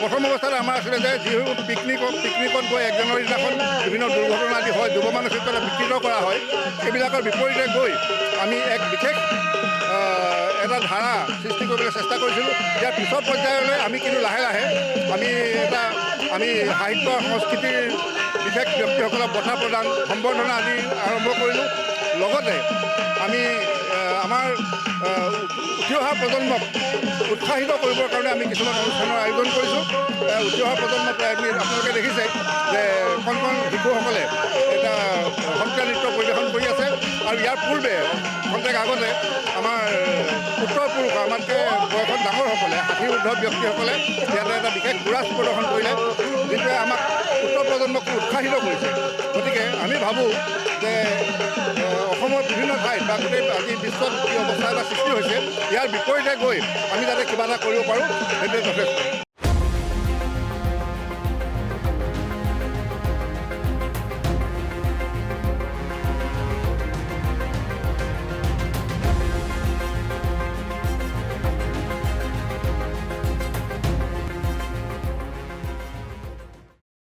প্ৰথম অৱস্থাত আমাৰ আছিলে যে যিবোৰ পিকনিকত গৈ 1 জানুৱাৰী দিনাখন বিভিন্ন দুৰ্ঘটনা আদি হয়, যুৱ মানসিকতা বিকৃত কৰা হয়, সেইবিলাকৰ বিপৰীতে গৈ আমি এক বিশেষ এটা ধাৰা সৃষ্টি কৰিবলৈ চেষ্টা কৰিছিলোঁ। ইয়াৰ পিছৰ পৰ্যায়লৈ আমি কিন্তু লাহে লাহে আমি সাহিত্য সংস্কৃতিৰ বিশেষ ব্যক্তিসকলক বঁটা প্ৰদান সম্বৰ্ধনা আদি আৰম্ভ কৰিলোঁ। লগতে আমি আমাৰ উঠি অহা প্ৰজন্মক উৎসাহিত কৰিবৰ কাৰণে আমি কিছুমান অনুষ্ঠানৰ আয়োজন কৰিছোঁ। উঠি অহা প্ৰজন্মক আপোনালোকে দেখিছে যে কণ শিশুসকলে এটা সত্ৰীয়া নৃত্য পৰিৱেশন কৰি আছে। আৰু ইয়াৰ পূৰ্বে খন্তেক আগতে আমাৰ উত্তৰ-পুৰুষ আমাতকৈ বয়সত ডাঙৰসকলে 60 ঊৰ্ধ ব্যক্তিসকলে ইয়াতে এটা বিশেষ কোৰাছ প্ৰদৰ্শন কৰিলে, যিটোৱে আমাক উত্তৰ প্ৰজন্মক উৎসাহিত কৰিছে। গতিকে আমি ভাবোঁ যে অসমৰ বিভিন্ন ঠাইত বা গোটেই আজি বিশ্বত যি অৱস্থা এটা সৃষ্টি হৈছে, ইয়াৰ বিপৰীতে গৈ আমি যাতে কিবা এটা কৰিব পাৰোঁ, সেইটোৱে যথেষ্ট।